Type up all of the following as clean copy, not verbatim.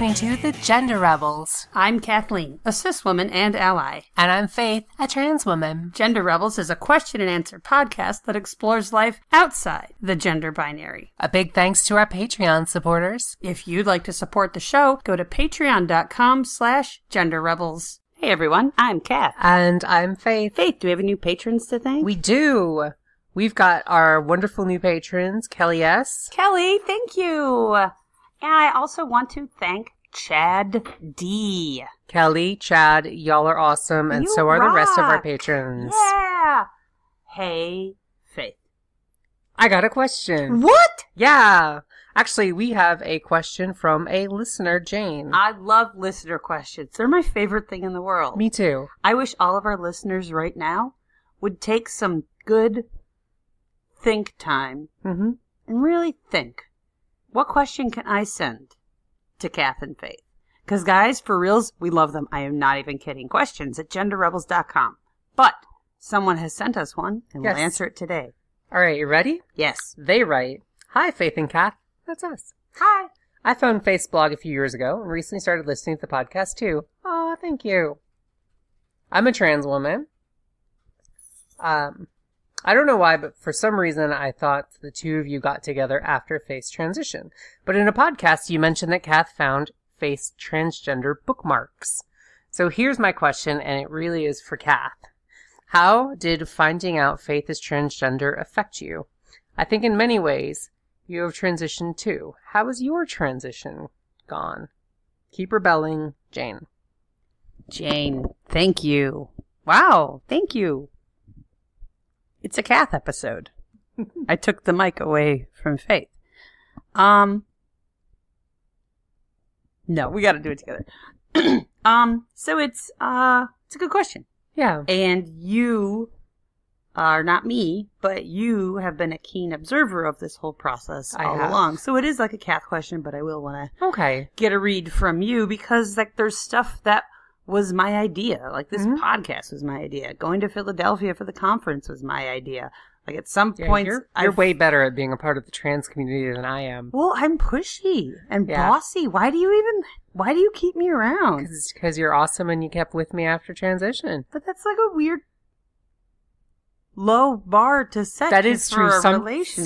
listening to The Gender Rebels. I'm Kathleen, a cis woman and ally. And I'm Faith, a trans woman. Gender Rebels is a question and answer podcast that explores life outside the gender binary. A big thanks to our Patreon supporters. If you'd like to support the show, go to patreon.com/genderrebels. Hey everyone, I'm Kath. And I'm Faith. Faith, do we have any new patrons to thank? We do. We've got our wonderful new patrons, Kelly S. Kelly, thank you. And I also want to thank Chad D. Kelly, Chad, y'all are awesome, and You so are the rest of our rock. patrons. Yeah. Hey, Faith. I got a question. What? Yeah. Actually, we have a question from a listener, Jane. I love listener questions. They're my favorite thing in the world. Me too. I wish all of our listeners right now would take some good think time and really think. What question can I send to Kath and Faith? Because, guys, for reals, we love them. I am not even kidding. Questions at genderrebels.com. But someone has sent us one, and we'll answer it today. All right, you ready? Yes. They write, "Hi, Faith and Kath." That's us. Hi. I found Faith's blog a few years ago and recently started listening to the podcast, too. Oh, thank you. I'm a trans woman. I don't know why, but for some reason I thought the two of you got together after Faith's transition. But in a podcast, you mentioned that Kath found Faith's transgender bookmarks. So here's my question, and it really is for Kath. How did finding out Faith is transgender affect you? I think in many ways, you have transitioned too. How has your transition gone? Keep rebelling, Jane. Jane, thank you. Wow, thank you. It's a Kath episode. I took the mic away from Faith. No, we got to do it together. So it's a good question. Yeah. And you are not me, but you have been a keen observer of this whole process all along. So it is like a Kath question, but I will want to get a read from you because like there's stuff that was my idea. Like this podcast was my idea. Going to Philadelphia for the conference was my idea. Like at some point, you're way better at being a part of the trans community than I am. Well, I'm pushy and bossy. Why do you keep me around? Because you're awesome and you kept with me after transition. But that's like a weird low bar to set. That is true. For a relationship.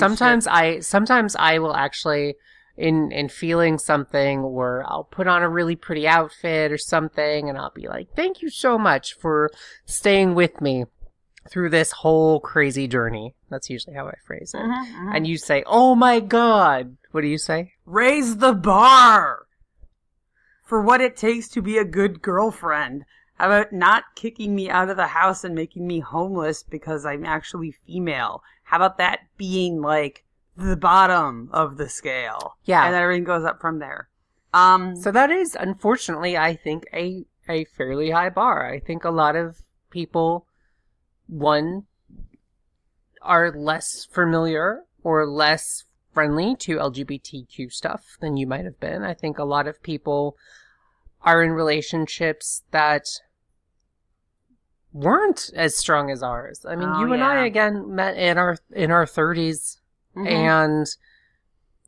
Sometimes I will actually, in feeling something, or I'll put on a really pretty outfit or something, and I'll be like, "Thank you so much for staying with me through this whole crazy journey." That's usually how I phrase it. And you say, "Oh my God." What do you say? Raise the bar for what it takes to be a good girlfriend. How about not kicking me out of the house and making me homeless because I'm actually female? How about that being like the bottom of the scale? Yeah. And everything goes up from there. So that is, unfortunately, I think, a fairly high bar. I think a lot of people, one, are less familiar or less friendly to LGBTQ stuff than you might have been. I think a lot of people are in relationships that weren't as strong as ours. I mean, you and I, again, met in our 30s, and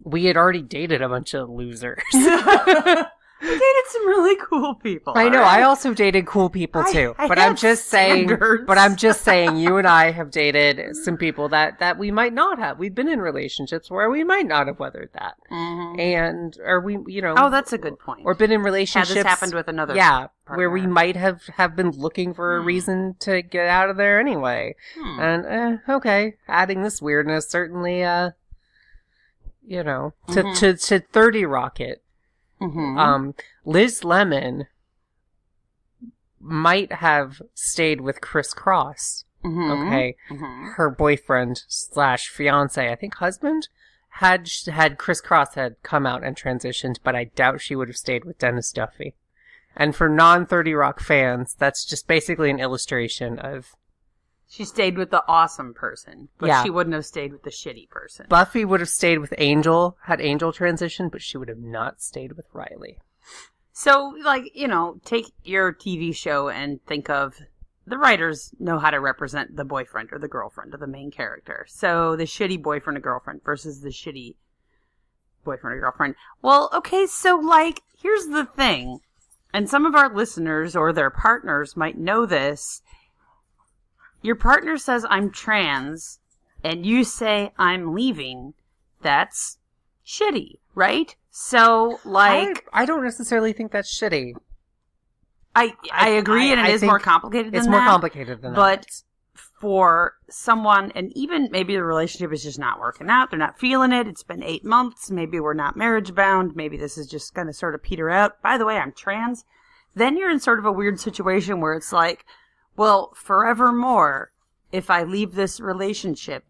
we had already dated a bunch of losers. We dated some really cool people. I know. Right? I also dated cool people too. But I'm just saying, you and I have dated some people that we might not have. We've been in relationships where we might not have weathered that. Or we, Oh, that's a good point. Or been in relationships. This happened with another partner. Where we might have been looking for a reason to get out of there anyway. And, adding this weirdness certainly, to 30 Rocket. Liz Lemon might have stayed with Chris Cross. Her boyfriend / fiance, I think husband, had Chris Cross had come out and transitioned, but I doubt she would have stayed with Dennis Duffy. And for non-30 Rock fans, that's just basically an illustration of... She stayed with the awesome person, but she wouldn't have stayed with the shitty person. Buffy would have stayed with Angel, had Angel transition, but she would have not stayed with Riley. So, take your TV show and think of the writers know how to represent the boyfriend or the girlfriend of the main character. So, the shitty boyfriend or girlfriend versus the shitty boyfriend or girlfriend. Well, okay, so, here's the thing, and some of our listeners or their partners might know this. Your partner says, I'm trans, and you say, I'm leaving. That's shitty, right? So, like... I don't necessarily think that's shitty. I agree, and it is more complicated than that. It's more complicated than that. But for someone, and even maybe the relationship is just not working out, they're not feeling it, it's been 8 months, maybe we're not marriage bound, maybe this is just going to sort of peter out. By the way, I'm trans. Then you're in sort of a weird situation where it's like, well, forevermore, if I leave this relationship,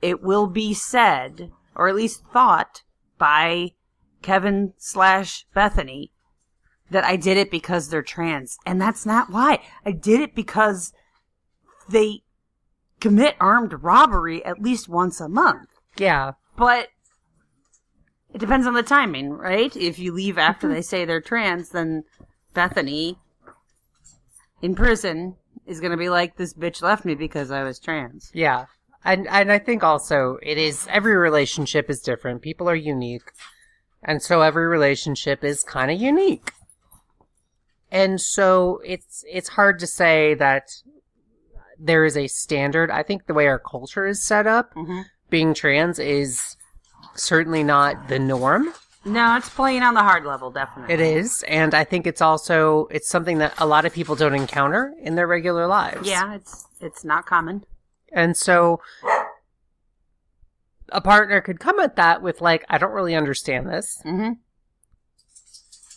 it will be said, or at least thought, by Kevin/Bethany, that I did it because they're trans. And that's not why. I did it because they commit armed robbery at least once a month. Yeah. But it depends on the timing, right? If you leave after they say they're trans, then Bethany in prison is going to be like, this bitch left me because I was trans. Yeah. And I think also every relationship is different. People are unique. And so every relationship is kind of unique. And so it's hard to say that there is a standard. I think the way our culture is set up, being trans is certainly not the norm. No, it's playing on the hard level, definitely. It is. And I think it's something that a lot of people don't encounter in their regular lives. Yeah, it's not common. And so a partner could come at that with like, I don't really understand this. Mm-hmm.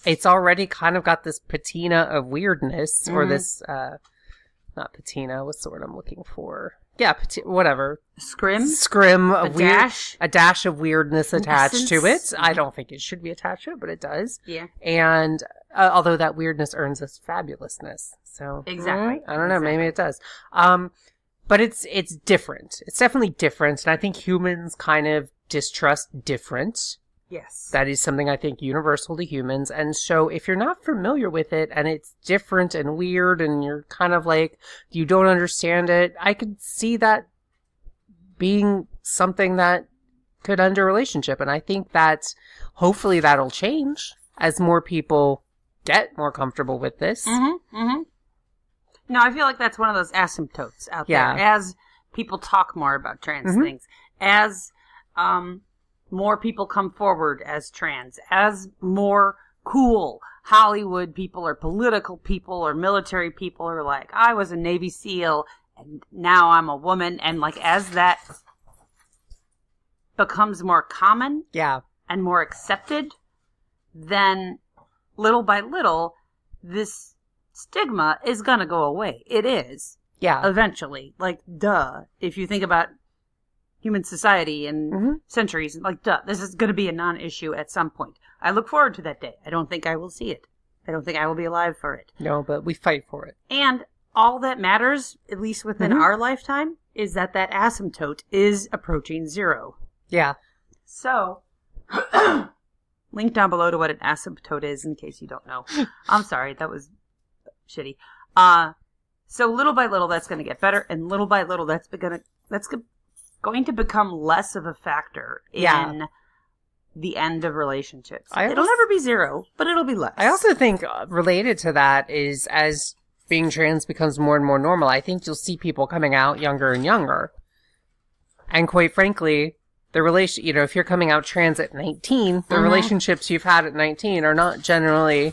It's already kind of got this patina of weirdness, or this, not patina, what's the word I'm looking for? Yeah, whatever. Scrim of a dash of weirdness attached to it. I don't think it should be attached to it, but it does. Yeah. And although that weirdness earns us fabulousness. So exactly. I don't know, maybe it does. But it's different. It's definitely different, and I think humans kind of distrust different. Yes. That is something I think universal to humans. And so if you're not familiar with it and it's different and weird and you're kind of like, you don't understand it, I could see that being something that could end a relationship. And I think that hopefully that'll change as more people get more comfortable with this. Mm-hmm. Mm-hmm. No, I feel like that's one of those asymptotes out there. As people talk more about trans things, as more people come forward as trans, as more cool Hollywood people or political people or military people are like, I was a Navy SEAL and now I'm a woman. And like, as that becomes more common and more accepted, then little by little, this stigma is going to go away. It is. Yeah. Eventually. Like, duh. If you think about human society and centuries, like, duh, this is going to be a non-issue at some point. I look forward to that day. I don't think I will see it. I don't think I will be alive for it. No, but we fight for it. And all that matters, at least within our lifetime, is that asymptote is approaching 0. Yeah. So, link down below to what an asymptote is in case you don't know. I'm sorry, that was shitty. So little by little, that's going to get better, and little by little, that's going to become less of a factor in the end of relationships. It'll never be 0, but it'll be less. I also think related to that is, as being trans becomes more and more normal, I think you'll see people coming out younger and younger. And quite frankly, if you're coming out trans at 19, the relationships you've had at 19 are not generally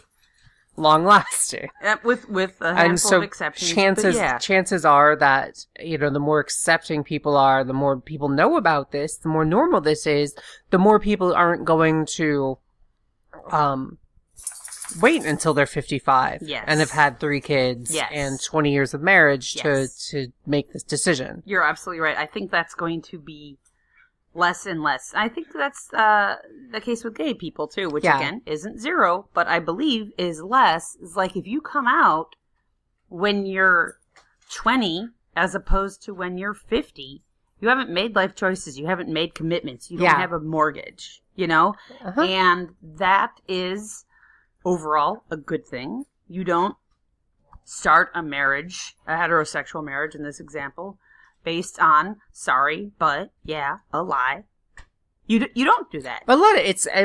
long lasting. With a handful of exceptions. Chances are that, the more accepting people are, the more people know about this, the more normal this is, the more people aren't going to wait until they're 55 and have had 3 kids and 20 years of marriage to make this decision. You're absolutely right. I think that's going to be less and less. I think that's the case with gay people too, which again isn't 0, but I believe is less. It's like if you come out when you're 20 as opposed to when you're 50, you haven't made life choices, you haven't made commitments, you don't have a mortgage, and that is overall a good thing. You don't start a marriage, a heterosexual marriage in this example, based on, sorry, but, a lie. You don't do that. But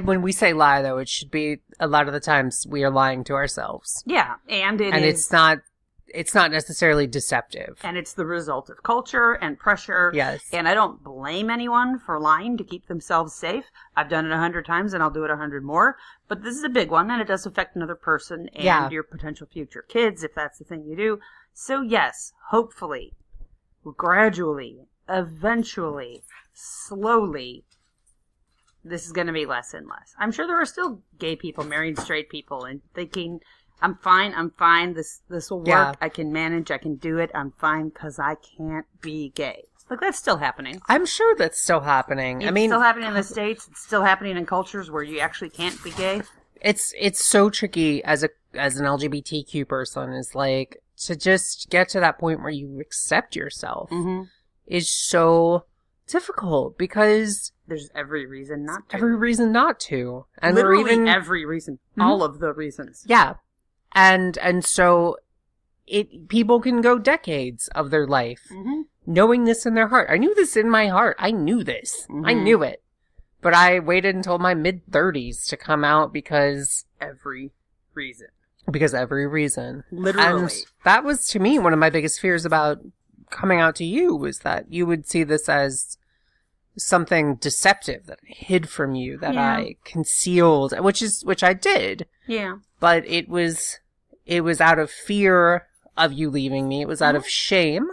when we say lie, though, it should be a lot of the times we are lying to ourselves. Yeah, and it's not necessarily deceptive. And it's the result of culture and pressure. Yes. And I don't blame anyone for lying to keep themselves safe. I've done it 100 times and I'll do it 100 more. But this is a big one and it does affect another person and your potential future kids if that's the thing you do. So yes, hopefully, gradually, eventually, slowly, this is going to be less and less. I'm sure there are still gay people marrying straight people and thinking, I'm fine, this will work, Yeah. I can manage, I can do it, I'm fine, because I can't be gay. Like, that's still happening. I'm sure that's still happening. It's still happening in the States, it's still happening in cultures where you actually can't be gay. It's so tricky as an LGBTQ person, is like, to just get to that point where you accept yourself is so difficult, because there's every reason not to. And literally every reason. All of the reasons. Yeah. And so people can go decades of their life knowing this in their heart. I knew this in my heart. I knew this. I knew it. But I waited until my mid-30s to come out because every reason. Literally. And that was, to me, one of my biggest fears about coming out to you, was that you would see this as something deceptive that I hid from you, that I concealed, which I did. Yeah. But it was out of fear of you leaving me. It was out of shame.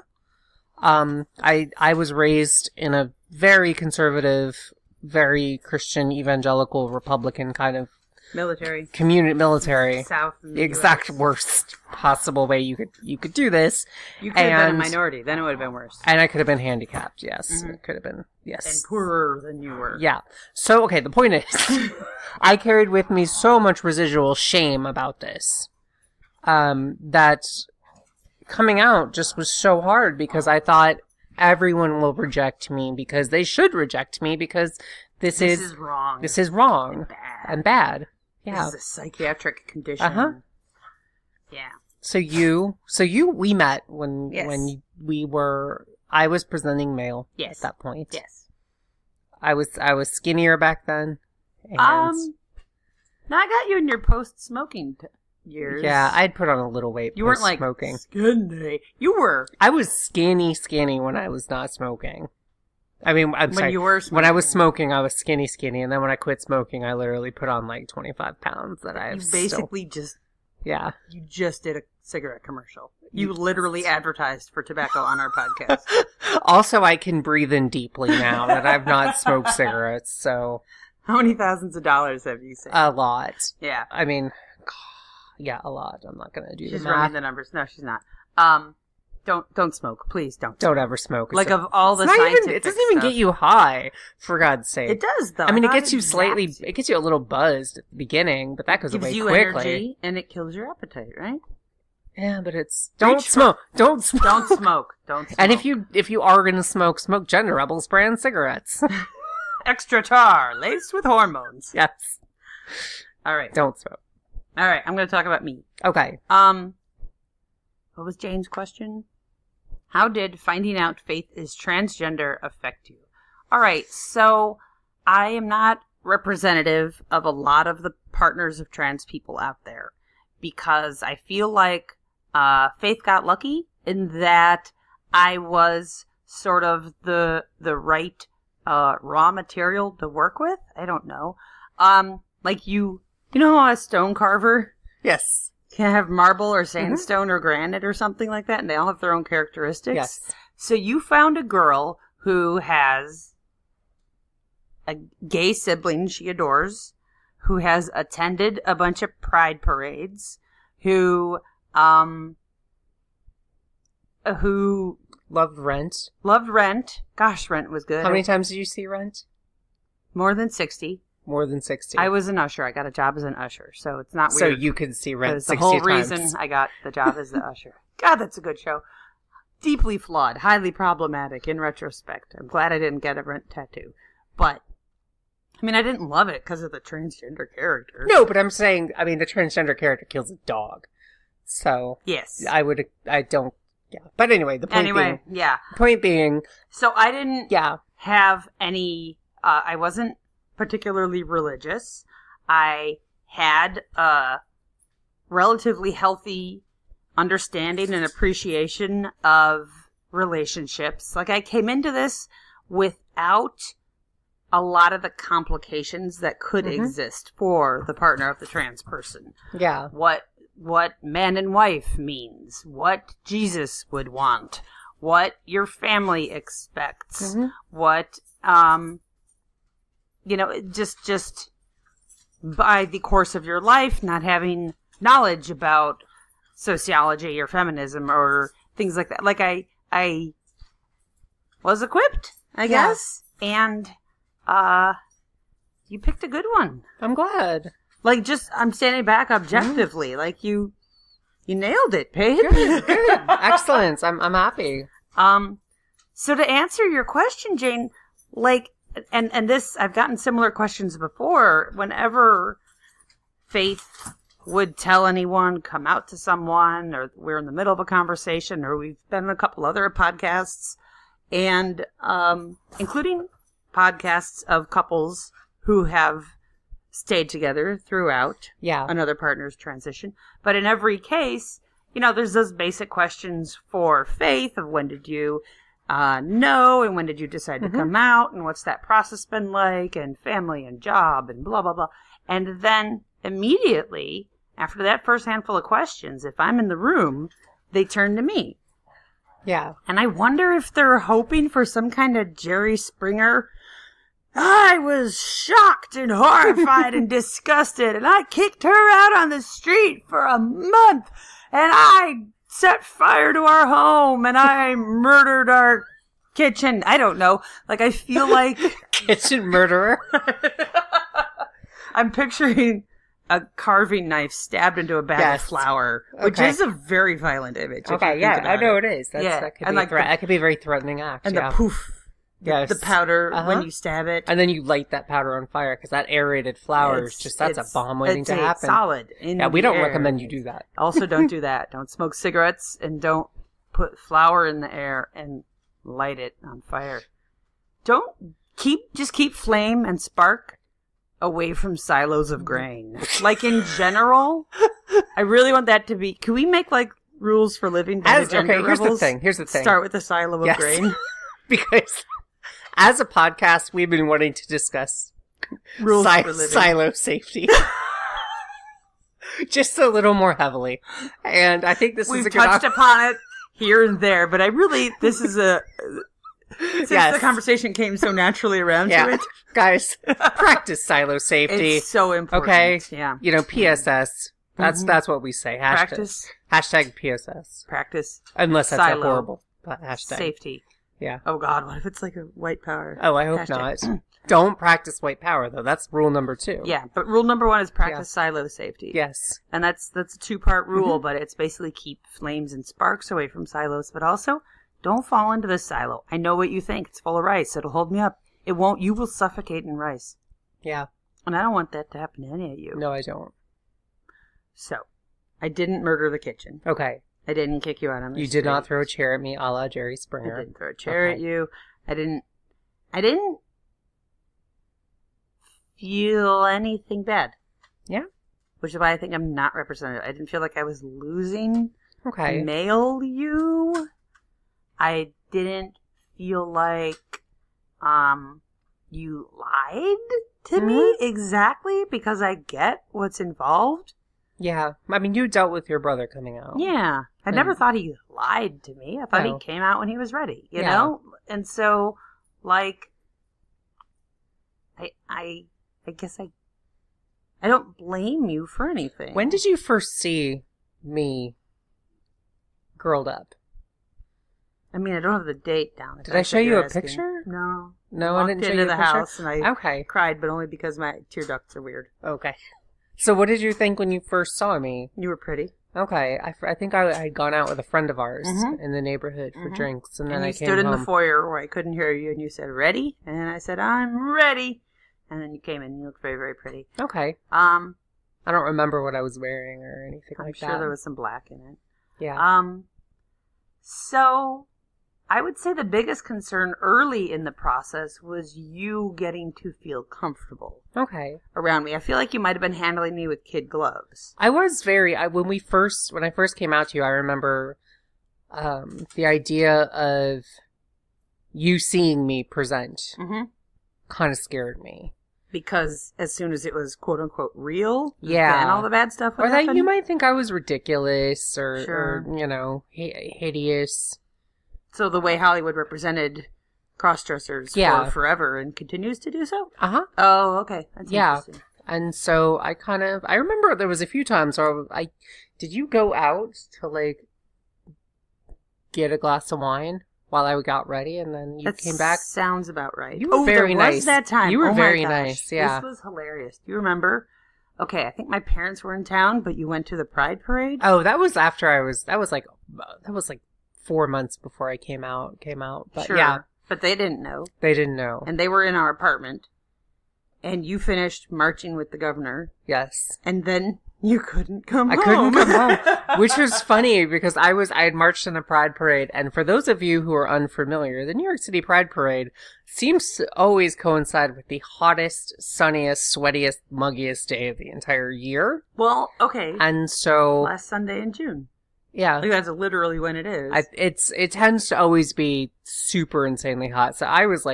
I was raised in a very conservative, very Christian, evangelical, Republican kind of military. South. The exact worst possible way you could do this. You could have been a minority. Then it would have been worse. And I could have been handicapped. Yes, it could have been. Yes, and poorer than you were. Yeah. So okay, the point is, I carried with me so much residual shame about this, that coming out just was so hard, because I thought everyone will reject me, because they should reject me, because this is wrong. This is wrong and bad. Yeah. This is a psychiatric condition. Yeah. So we met when I was presenting male at that point. Yes. I was skinnier back then. And now I got you in your post-smoking years. Yeah, I'd put on a little weight. You weren't like smoking. Skinny. You were. I was skinny when I was not smoking. I mean, You were smoking. When I was smoking, I was skinny, and then when I quit smoking, I literally put on like 25 pounds that I have. You basically just did a cigarette commercial. You literally advertised for tobacco on our podcast. Also, I can breathe in deeply now that I've not smoked cigarettes. So, how many thousands of dollars have you saved? A lot. Yeah. I mean, yeah, a lot. I'm not gonna do the math. She's running the numbers. No, she's not. Don't smoke, please. Don't ever smoke. Like, of all the scientific it doesn't even get you high, for God's sake. It does, though. I mean, it gets you it gets you a little buzzed at the beginning, but that goes away quickly. Gives you energy, and it kills your appetite, right? Yeah, but it's don't smoke. Don't smoke. And if you are gonna smoke Gender Rebels brand cigarettes. Extra tar, laced with hormones. Yes. All right. Don't smoke. All right, I'm gonna talk about me. Okay. What was Jane's question? How did finding out Faith is transgender affect you? All right, so I am not representative of a lot of the partners of trans people out there, because I feel like Faith got lucky in that I was sort of the right raw material to work with. I don't know. Like you know how a stone carver? Yes. Can have marble or sandstone or granite or something like that, and they all have their own characteristics. Yes. So you found a girl who has a gay sibling she adores, who has attended a bunch of pride parades, who loved Rent. Loved Rent. Gosh, Rent was good. How many times did you see Rent? More than 60. More than 60. I was an usher. I got a job as an usher, so it's not weird. So you could see Rent 60 times. The whole times. reason I got the job as the usher. God, that's a good show. Deeply flawed, highly problematic in retrospect. I'm glad I didn't get a Rent tattoo. But, I mean, I didn't love it because of the transgender character. No, but I'm saying, the transgender character kills a dog. So. Yes. Yeah. But anyway, the point being. Yeah. Point being. So I didn't have any I wasn't particularly religious. I had a relatively healthy understanding and appreciation of relationships. Like, I came into this without a lot of the complications that could exist for the partner of the trans person. Yeah. What man and wife means, what Jesus would want, what your family expects, what, just by the course of your life, not having knowledge about sociology or feminism or things like that. Like, I was equipped, I guess, and you picked a good one. I'm glad. Like, just, I'm standing back objectively. Like, you nailed it, babe. Good. Excellent. I'm happy. So to answer your question, Jane, like, and this, I've gotten similar questions before. Whenever Faith would tell anyone, come out to someone, or we're in the middle of a conversation, or we've been in a couple other podcasts, and including podcasts of couples who have stayed together throughout another partner's transition. But in every case, there's those basic questions for Faith of when did you know, and when did you decide to come out, and what's that process been like, and family and job, and blah, blah, blah. And then immediately, after that first handful of questions, if I'm in the room, they turn to me. Yeah. And I wonder if they're hoping for some kind of Jerry Springer, I was shocked and horrified and disgusted, and I kicked her out on the street for a month, and I set fire to our home, and I murdered our kitchen. I don't know. Like, I feel like... Kitchen murderer? I'm picturing a carving knife stabbed into a bag of flour, which is a very violent image. Okay, yeah, I know it is. That could be that could be a very threatening act. And the poof. Yes. The powder when you stab it. And then you light that powder on fire because that aerated flour is just, that's a bomb waiting to happen. It's solid. We don't recommend you do that. Also, don't do that. Don't smoke cigarettes, and don't put flour in the air and light it on fire. Just keep flame and spark away from silos of grain. Like, in general, I really want that to be, can we make, like, rules for living by the gender rebels? Here's the thing. Start with a silo of grain. Because as a podcast, we've been wanting to discuss rules for living. Silo safety. Just a little more heavily. And I think we've touched upon it here and there, but this is since the conversation came so naturally around to it. Guys, practice silo safety. It's so important. Okay? Yeah. PSS. That's what we say. Practice. Hashtag PSS. Practice. Unless that's a horrible hashtag. Safety. Yeah. Oh, God, what if it's like a white power? Oh, I hope not. Don't practice white power, though. That's rule number 2. Yeah, but rule number 1 is practice silo safety. Yes. And that's a 2-part rule, but it's basically keep flames and sparks away from silos, but also don't fall into the silo. I know what you think. It's full of rice. It'll hold me up. It won't. You will suffocate in rice. Yeah. And I don't want that to happen to any of you. No, I don't. So, I didn't murder the kitchen. Okay. I didn't kick you out on the street. You did not throw a chair at me a la Jerry Springer. I didn't throw a chair at you. I didn't feel anything bad. Yeah. Which is why I think I'm not representative. I didn't feel like I was losing male you. I didn't feel like you lied to me exactly, because I get what's involved. Yeah. I mean, you dealt with your brother coming out. Yeah. I never thought he lied to me. I thought he came out when he was ready, you know? And so, like, I guess I don't blame you for anything. When did you first see me girled up? I mean, I don't have the date down. Did I show you a picture? No. No, I didn't show you a picture? Into the house and I cried, but only because my tear ducts are weird. Okay. So what did you think when you first saw me? You were pretty. Okay. I think I had gone out with a friend of ours in the neighborhood for drinks, and then I came home. You stood in the foyer where I couldn't hear you, and you said, "Ready?" And I said, "I'm ready." And then you came in and you looked very, very pretty. Okay. I don't remember what I was wearing or anything like that. I'm sure there was some black in it. Yeah. So I would say the biggest concern early in the process was you getting to feel comfortable. Okay. Around me. I feel like you might have been handling me with kid gloves. I was when I first came out to you, I remember the idea of you seeing me present kind of scared me. Because as soon as it was quote unquote real, yeah, then all the bad stuff would or happen. that you might think I was ridiculous or you know, hideous. So the way Hollywood represented cross-dressers for forever and continues to do so? Uh-huh. Oh, okay. That's interesting. And so I remember there was a few times where did you go out to like get a glass of wine while I got ready and then you came back? Sounds about right. You were very nice. Was that time. You were very my gosh. nice, yeah. This was hilarious. Do you remember? Okay, I think my parents were in town, but you went to the Pride Parade? Oh, that was after that was like 4 months before I came out. But sure. Yeah. But they didn't know. They didn't know. And they were in our apartment. And you finished marching with the governor. Yes. And then you couldn't come home. I couldn't come home. Which was funny because I had marched in a Pride Parade. And for those of you who are unfamiliar, the New York City Pride Parade seems to always coincide with the hottest, sunniest, sweatiest, muggiest day of the entire year. Well, okay. And so... last Sunday in June. Yeah. Like that's literally when it is. It tends to always be super insanely hot. So I was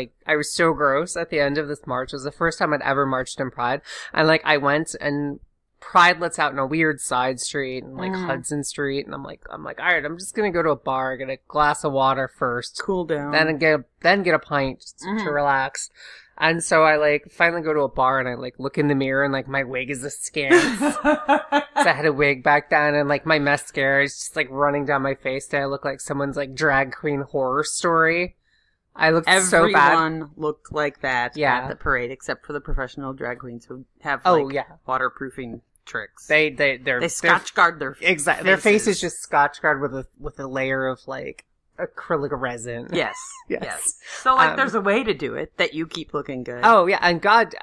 so gross at the end of this march. It was the first time I'd ever marched in Pride. And like I went and Pride lets out in a weird side street and like Hudson Street. And I'm like, all right, I'm just going to go to a bar, get a glass of water first. Cool down. Then get a pint to relax. And so I like finally go to a bar and I like look in the mirror and like my wig is askance. So I had a wig back then and like my mascara is just like running down my face. And I look like someone's like drag queen horror story. I looked so bad. Everyone looked like that at the parade except for the professional drag queens who have waterproofing tricks. They Scotch guard their faces. Exactly. Their face is just Scotch guard with a layer of like acrylic resin. Yes. So like there's a way to do it that you keep looking good. Oh yeah, and God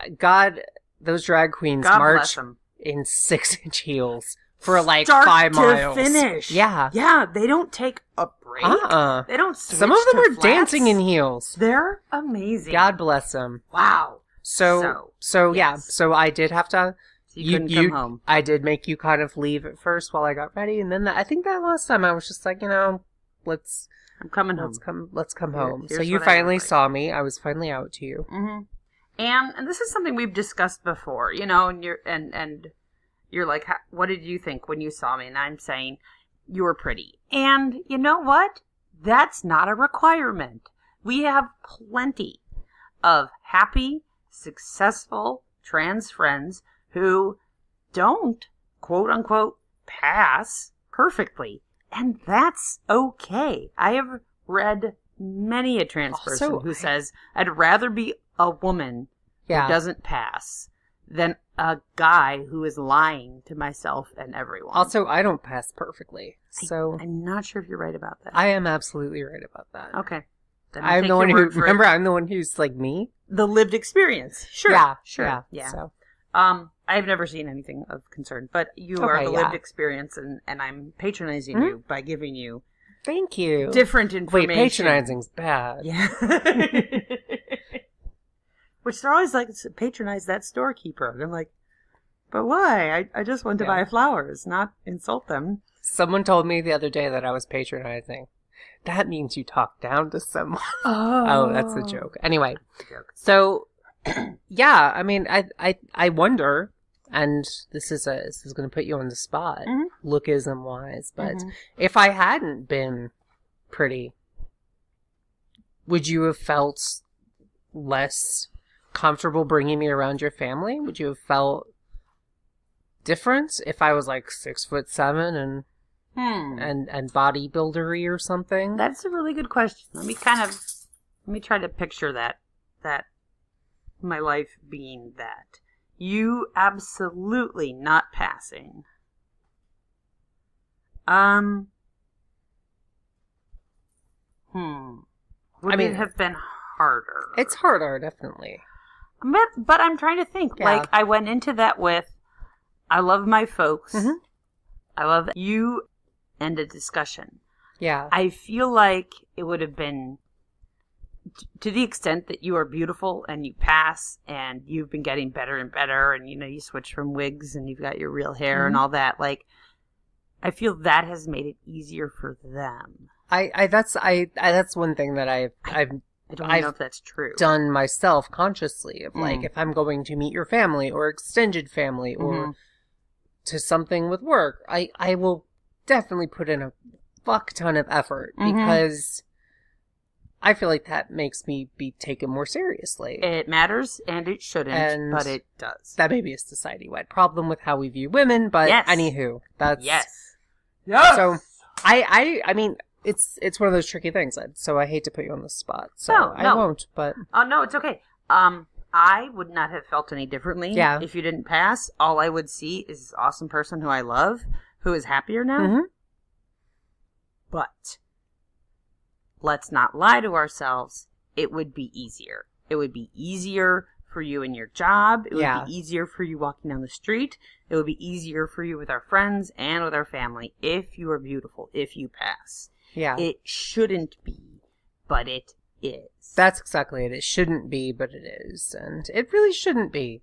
those drag queens march in 6-inch heels for like Start 5 to miles. Finish. Yeah. Yeah, they don't take a break. They don't switch Some of them are flats. dancing in heels. They're amazing. God bless them. Wow. So I did have to you couldn't come home. I did make you kind of leave at first while I got ready, and then I think that last time I was just like, I'm coming home. Let's come home. So Here's you finally saw me. I was finally out to you. Mm-hmm. And this is something we've discussed before, and you're like, what did you think when you saw me? And I'm saying you were pretty. And you know what? That's not a requirement. We have plenty of happy, successful trans friends who don't, quote unquote, pass perfectly. And that's okay. I have read many a trans person who says, I'd rather be a woman who doesn't pass than a guy who is lying to myself and everyone. Also, I don't pass perfectly. So I'm not sure if you're right about that. I am absolutely right about that. Okay. I'm the one who, remember, I'm the one who's like me? The lived experience. Sure. Yeah. So. I've never seen anything of concern, but you are the lived experience, and I'm patronizing you by giving you thank you different information. Wait, patronizing's bad. Yeah. Which they're always like, patronize that storekeeper. And I'm like, but why? I just want to buy flowers, not insult them. Someone told me the other day that I was patronizing. That means you talk down to someone. Oh, that's a joke. Anyway, so yeah, I mean, I wonder, and this is going to put you on the spot, lookism wise, but if I hadn't been pretty, would you have felt less comfortable bringing me around your family? Would you have felt different if I was like 6'7" and bodybuildery or something? That's a really good question. Let me try to picture that my life being that. You absolutely not passing. Would it have been harder? It's harder, definitely. But I'm trying to think. Yeah. Like, I went into that with, I love my folks. I love you, and a discussion. Yeah. I feel like it would have been, to the extent that you are beautiful and you pass and you've been getting better and better and, you switch from wigs and you've got your real hair and all that, like, I feel that has made it easier for them. That's one thing that I don't know if that's true. Done myself consciously of like, if I'm going to meet your family or extended family or to something with work, I will definitely put in a fuck ton of effort because I feel like that makes me be taken more seriously. It matters and it shouldn't, but it does. That may be a society-wide problem with how we view women, but anywho, that's... Yes. So, I mean, it's one of those tricky things, so I hate to put you on the spot, so I won't, but... Oh, no, it's okay. I would not have felt any differently if you didn't pass. All I would see is this awesome person who I love, who is happier now. But let's not lie to ourselves. It would be easier. It would be easier for you in your job. It would be easier for you walking down the street. It would be easier for you with our friends and with our family if you are beautiful, if you pass. Yeah. It shouldn't be, but it is. That's exactly it. It shouldn't be, but it is. And it really shouldn't be.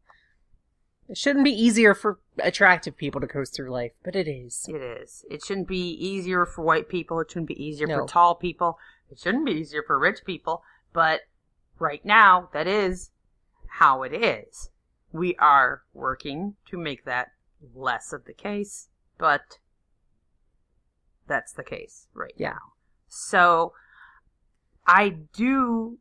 It shouldn't be easier for attractive people to coast through life, but it is. It is. It shouldn't be easier for white people. It shouldn't be easier for tall people. It shouldn't be easier for rich people. But right now, that is how it is. We are working to make that less of the case, but that's the case right now. So I do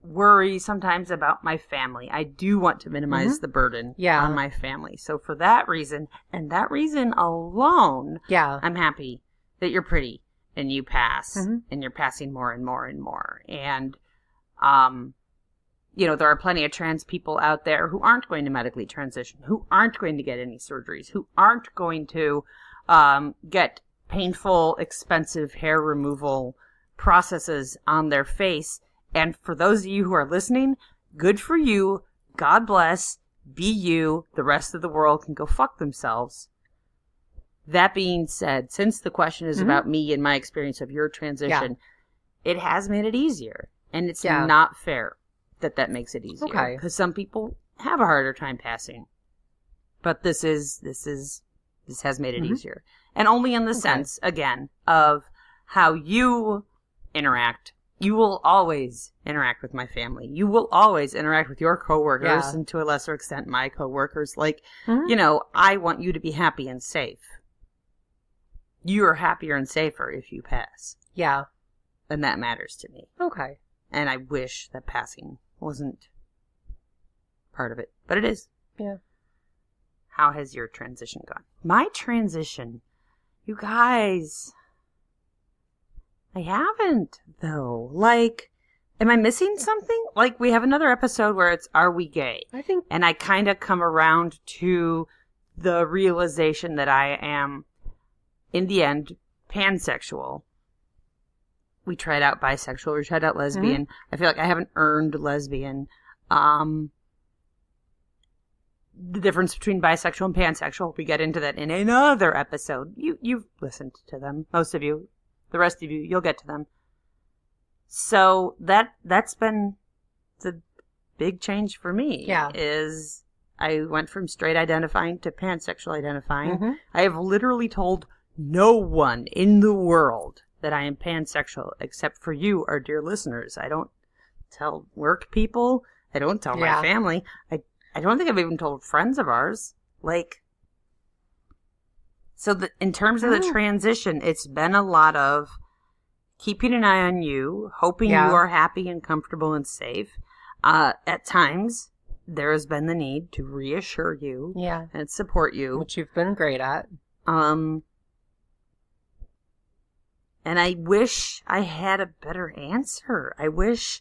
worry sometimes about my family. I do want to minimize the burden on my family. So for that reason, and that reason alone, I'm happy that you're pretty and you pass and you're passing more and more and more. And, there are plenty of trans people out there who aren't going to medically transition, who aren't going to get any surgeries, who aren't going to get painful, expensive hair removal processes on their face. And for those of you who are listening, good for you. God bless. Be you. The rest of the world can go fuck themselves. That being said, since the question is about me and my experience of your transition, it has made it easier. And it's not fair that makes it easier. Okay. Because some people have a harder time passing. But this has made it easier. And only in the sense, again, of how you interact. You will always interact with my family. You will always interact with your coworkers and to a lesser extent my coworkers. Like, I want you to be happy and safe. You are happier and safer if you pass. Yeah. And that matters to me. Okay. And I wish that passing wasn't part of it. But it is. Yeah. How has your transition gone? My transition, you guys... I haven't, though. Like, am I missing something? Like, we have another episode where it's, are we gay? I think. And I kind of come around to the realization that I am, in the end, pansexual. We tried out bisexual. We tried out lesbian. I feel like I haven't earned lesbian. The difference between bisexual and pansexual, we get into that in another episode. You've listened to them, most of you. The rest of you, you'll get to them. So that's been the big change for me. Yeah. Is I went from straight identifying to pansexual identifying. I have literally told no one in the world that I am pansexual except for you, our dear listeners. I don't tell work people. I don't tell my family. I don't think I've even told friends of ours. Like... So in terms of the transition, it's been a lot of keeping an eye on you, hoping you are happy and comfortable and safe. At times, there has been the need to reassure you and support you. Which you've been great at. And I wish I had a better answer. I wish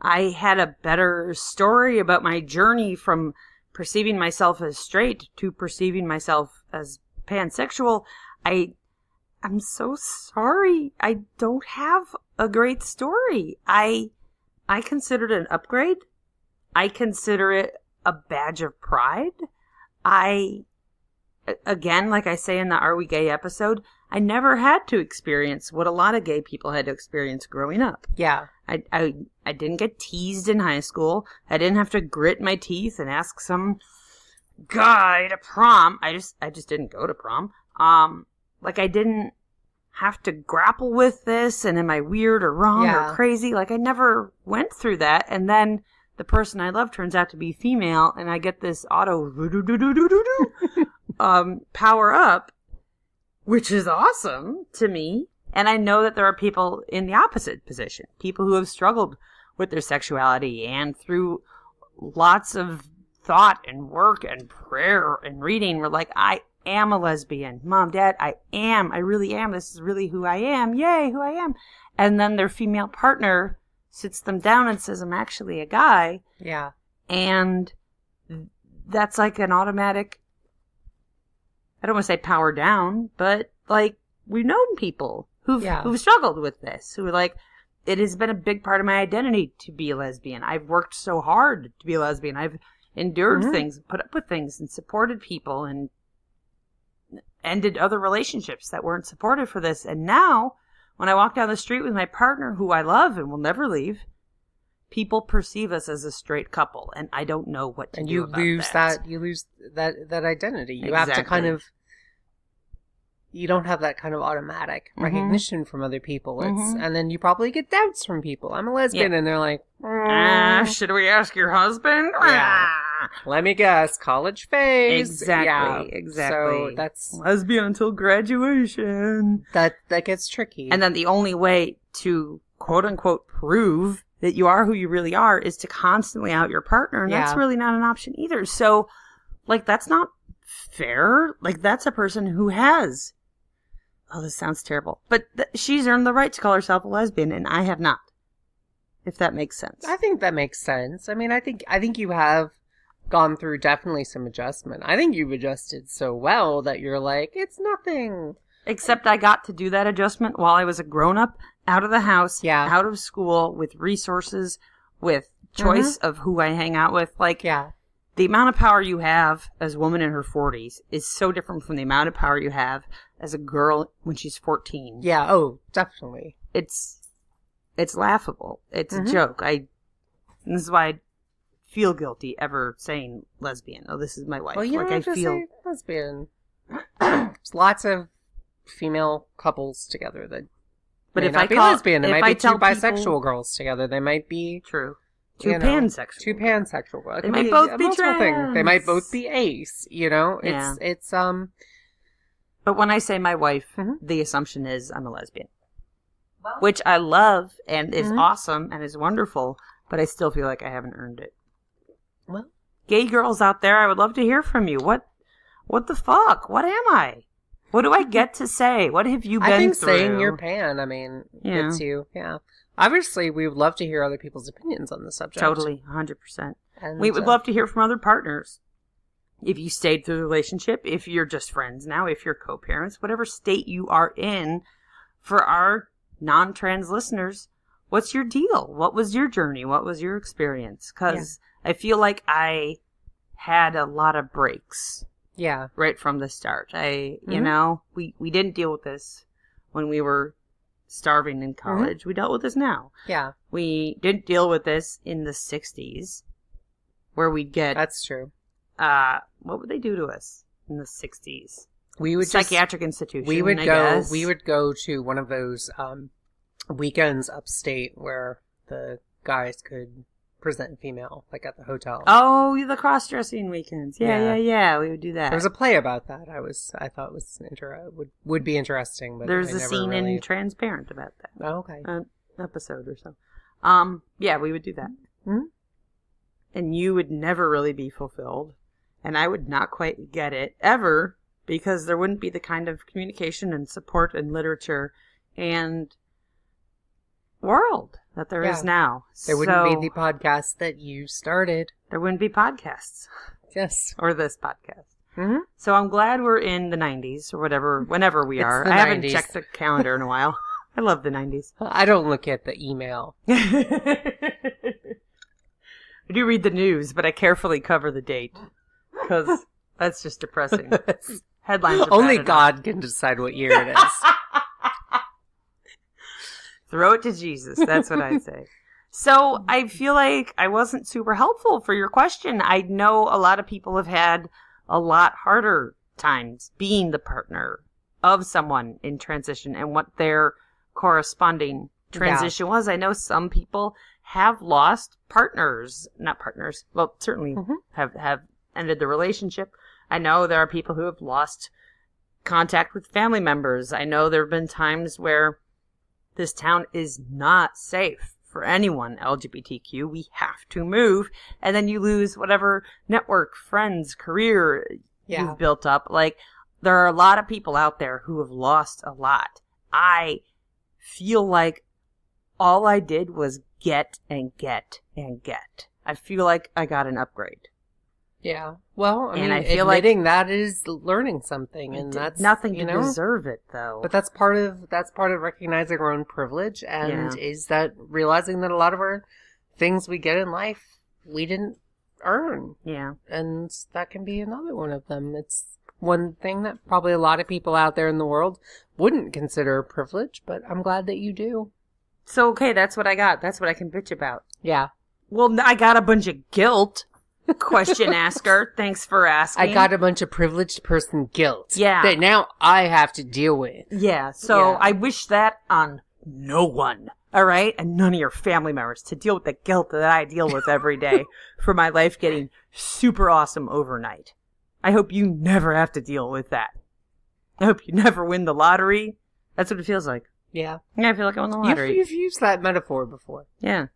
I had a better story about my journey from perceiving myself as straight to perceiving myself as pansexual. I'm so sorry. I don't have a great story. I consider it an upgrade. I consider it a badge of pride. I again, like I say in the Are We Gay episode, I never had to experience what a lot of gay people had to experience growing up. Yeah. I didn't get teased in high school. I didn't have to grit my teeth and ask some guy to prom. I just didn't go to prom. Like I didn't have to grapple with this and am I weird or wrong or crazy? Like I never went through that. And then the person I love turns out to be female and I get this auto power up, which is awesome to me. And I know that there are people in the opposite position, people who have struggled with their sexuality and through lots of thought and work and prayer and reading were like, I am a lesbian. Mom, Dad, I really am. This is really who I am. Yay, who I am. And then their female partner sits them down and says, I'm actually a guy. Yeah. And that's like an automatic, I don't want to say power down, but like we've known people who've struggled with this, who are like, it has been a big part of my identity to be a lesbian. I've worked so hard to be a lesbian. I've endured things, put up with things, and supported people, and ended other relationships that weren't supportive for this. And now, when I walk down the street with my partner, who I love and will never leave, people perceive us as a straight couple, and I don't know what to do about that. You lose that identity. You have to kind of. You don't have that kind of automatic recognition from other people. And then you probably get doubts from people. I'm a lesbian, and they're like, should we ask your husband? Yeah. Let me guess, college phase. Exactly. So that's lesbian until graduation. That gets tricky. And then the only way to quote unquote prove that you are who you really are is to constantly out your partner, and that's really not an option either. So, like, that's not fair. Like, that's a person who has. Oh, this sounds terrible. But she's earned the right to call herself a lesbian, and I have not. If that makes sense. I think that makes sense. I mean, I think you have gone through definitely some adjustment. I think you've adjusted so well that you're like, it's nothing. Except I got to do that adjustment while I was a grown-up, out of the house, out of school, with resources, with choice of who I hang out with. Like, the amount of power you have as a woman in her 40s is so different from the amount of power you have as a girl when she's 14. Yeah, oh, definitely. It's laughable. It's a joke. This is why I feel guilty ever saying lesbian. Oh, this is my wife. Well, you don't have to say lesbian. There's lots of female couples together that may not be lesbian. It might be two bisexual girls together. They might be... True. Two pansexual. Two pansexual girls. They might both be trans. They might both be ace, you know? It's But when I say my wife, the assumption is I'm a lesbian. Well, which I love and is awesome and is wonderful, but I still feel like I haven't earned it. Well, gay girls out there, I would love to hear from you. What the fuck? What am I? What do I get to say? What have you been through? I think saying you're pan, I mean, gets you, Obviously, we would love to hear other people's opinions on the subject. Totally, 100%. And we would love to hear from other partners. If you stayed through the relationship, if you're just friends now, if you're co-parents, whatever state you are in, for our non-trans listeners, what's your deal? What was your journey? What was your experience? Because I feel like I had a lot of breaks. Yeah. Right from the start. You know, we didn't deal with this when we were starving in college. We dealt with this now. Yeah. We didn't deal with this in the 60s where we'd get... That's true. What would they do to us in the 60s? We would psychiatric institution. We would go to one of those weekends upstate where the guys could present female, like at the hotel. Oh, the cross-dressing weekends. Yeah. We would do that. There was a play about that. I thought was would be interesting. But there's a scene in Transparent about that. Oh, okay. An episode or so. Yeah, we would do that. Mm-hmm. And you would never really be fulfilled, and I would not quite get it ever, because there wouldn't be the kind of communication and support and literature and world that there is now. There wouldn't be the podcast that you started. There wouldn't be podcasts. Yes. Or this podcast. Mm-hmm. So I'm glad we're in the 90s or whatever, whenever we are. I haven't checked the calendar in a while. I love the 90s. I don't look at the email. I do read the news, but I carefully cover the date because that's just depressing. Headlines are Only bad God enough. can decide what year it is. Throw it to Jesus. That's what I say. So I feel like I wasn't super helpful for your question. I know a lot of people have had a lot harder times being the partner of someone in transition and what their corresponding transition was. I know some people have lost partners, not partners, well, certainly have ended the relationship. I know there are people who have lost contact with family members. I know there have been times where this town is not safe for anyone LGBTQ. We have to move. And then you lose whatever network, friends, career you've built up. Like, there are a lot of people out there who have lost a lot. I feel like all I did was get and get and get. I feel like I got an upgrade. Yeah. Well, I mean, I feel admitting that is learning something, and that's nothing to deserve it, though. But that's part of recognizing our own privilege, and is that realizing that a lot of our things we get in life we didn't earn. Yeah. And that can be another one of them. It's one thing that probably a lot of people out there in the world wouldn't consider a privilege, but I'm glad that you do. So, okay, that's what I got. That's what I can bitch about. Yeah. Well, I got a bunch of guilt. Question asker. Thanks for asking. I got a bunch of privileged person guilt. Yeah. That now I have to deal with. Yeah. So I wish that on no one. All right? And none of your family members to deal with the guilt that I deal with every day for my life getting super awesome overnight. I hope you never have to deal with that. I hope you never win the lottery. That's what it feels like. Yeah. Yeah, I feel like I won the lottery. You've used that metaphor before. Yeah.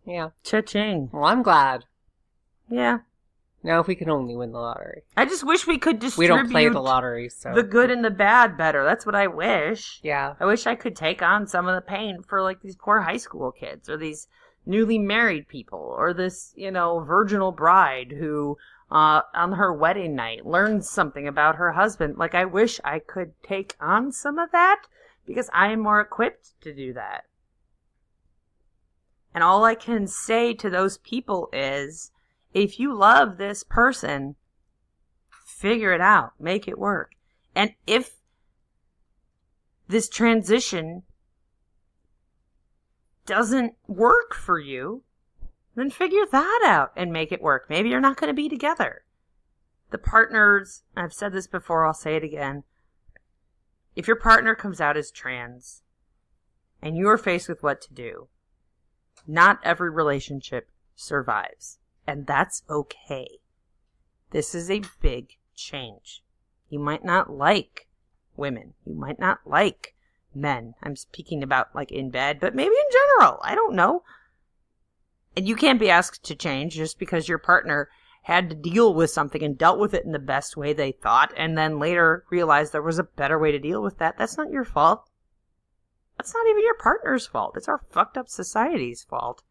Yeah. Cha-ching. Well, I'm glad. Yeah. Now, if we could only win the lottery. I just wish we could distribute We don't play the lottery, so. the good and the bad better. That's what I wish. Yeah. I wish I could take on some of the pain for, like, these poor high school kids or these newly married people or this, virginal bride who, on her wedding night, learns something about her husband. Like, I wish I could take on some of that because I am more equipped to do that. And all I can say to those people is, if you love this person, figure it out. Make it work. And if this transition doesn't work for you, then figure that out and make it work. Maybe you're not going to be together. The partners, I've said this before, I'll say it again. If your partner comes out as trans and you are faced with what to do, not every relationship survives. And that's okay. This is a big change. You might not like women. You might not like men. I'm speaking about like in bed, but maybe in general. I don't know. And you can't be asked to change just because your partner had to deal with something and dealt with it in the best way they thought and then later realized there was a better way to deal with that. That's not your fault. That's not even your partner's fault. It's our fucked up society's fault.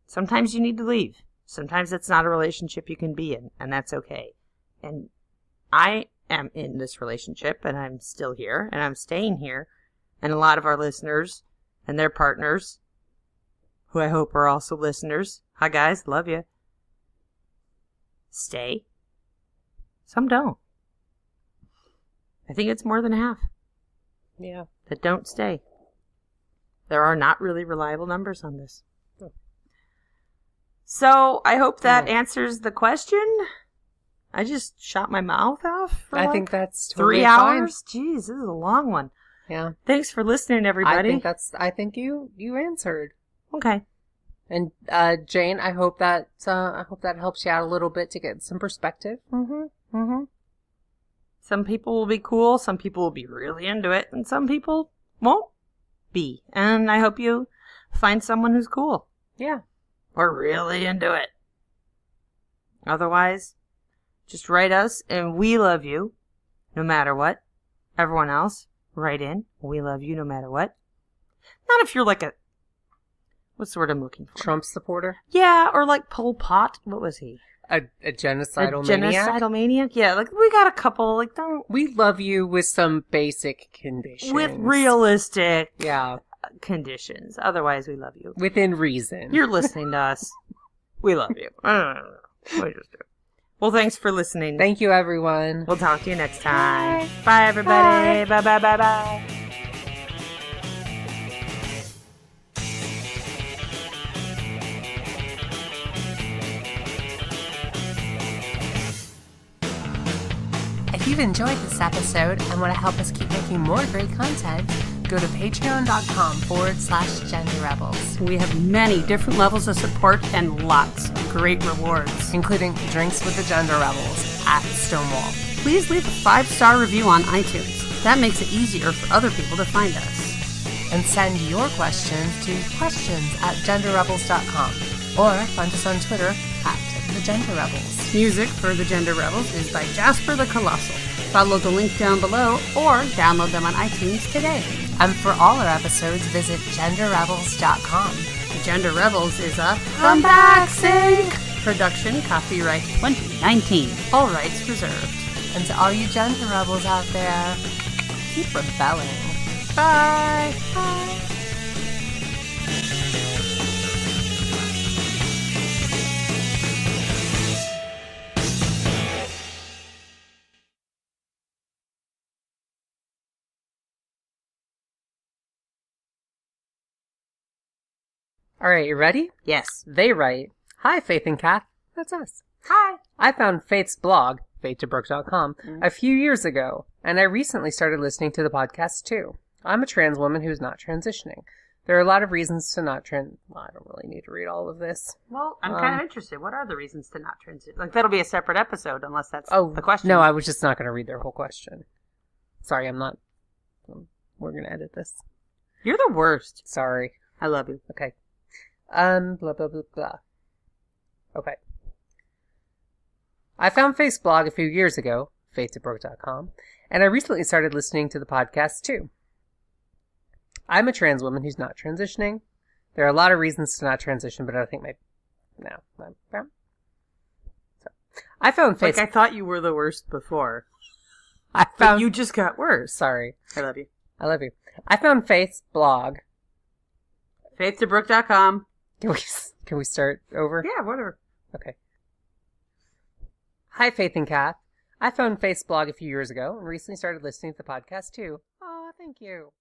Sometimes you need to leave. Sometimes it's not a relationship you can be in, and that's okay. And I am in this relationship, and I'm still here, and I'm staying here. And a lot of our listeners and their partners, who I hope are also listeners, hi guys, love you, stay. Some don't. I think it's more than half. Yeah. That don't stay. There are not really reliable numbers on this. So, I hope that answers the question. I just shot my mouth off for I like think that's totally 3 fine. hours. Jeez, this is a long one. Yeah. Thanks for listening, everybody. I think you answered. Okay. And Jane, I hope that helps you out a little bit to get some perspective. Some people will be cool, some people will be really into it, and some people won't be. And I hope you find someone who's cool. Yeah. Or really into it. Otherwise, just write us, and we love you, no matter what. Everyone else, write in. We love you no matter what. Not if you're like a... What's the word I'm looking for? Trump supporter? Yeah, or like Pol Pot. What was he? A genocidal maniac? Genocidal maniac? Yeah, like we got a couple, like don't... We love you with some basic conditions. With realistic yeah. conditions. Otherwise, we love you. Within reason. You're listening to us. We love you. I don't know. We just do. Well, thanks for listening. Thank you, everyone. We'll talk to you next time. Bye everybody. Bye, bye, bye, bye. If you've enjoyed this episode and want to help us keep making more great content, go to patreon.com/genderrebels. We have many different levels of support and lots of great rewards, including drinks with the Gender Rebels at Stonewall. Please leave a 5-star review on iTunes. That makes it easier for other people to find us. And send your questions to questions@genderrebels.com or find us on Twitter @TheGenderRebels. Music for The Gender Rebels is by Jasper the Colossal. Follow the link down below or download them on iTunes today. And for all our episodes, visit genderrebels.com. The Gender Rebels is a Comeback Sync production, copyright 2019. All rights reserved. And to all you Gender Rebels out there, keep rebelling. Bye. Bye. All right, you ready? Yes. They write, "Hi, Faith and Kath." That's us. Hi. I found Faith's blog, faithtobrooke.com, a few years ago, and I recently started listening to the podcast too. I'm a trans woman who's not transitioning. There are a lot of reasons to not well, I don't really need to read all of this. Well, I'm kind of interested. What are the reasons to not transition? Like, that'll be a separate episode unless that's the question. No, I was just not going to read their whole question. Sorry, I'm not. We're going to edit this. You're the worst. Sorry. I love you. Okay. Blah, blah, blah, blah. Okay. I found Faith's blog a few years ago, faithtobrooke.com, and I recently started listening to the podcast too. I'm a trans woman who's not transitioning. There are a lot of reasons to not transition, but I think I found Faith's... Like, I thought you were the worst before. But you just got worse. Sorry. I love you. I love you. I found Faith's blog. faithtobrooke.com. Can we start over? Yeah, whatever. Okay. Hi, Faith and Kath. I found Faith's blog a few years ago and recently started listening to the podcast too. Oh, thank you.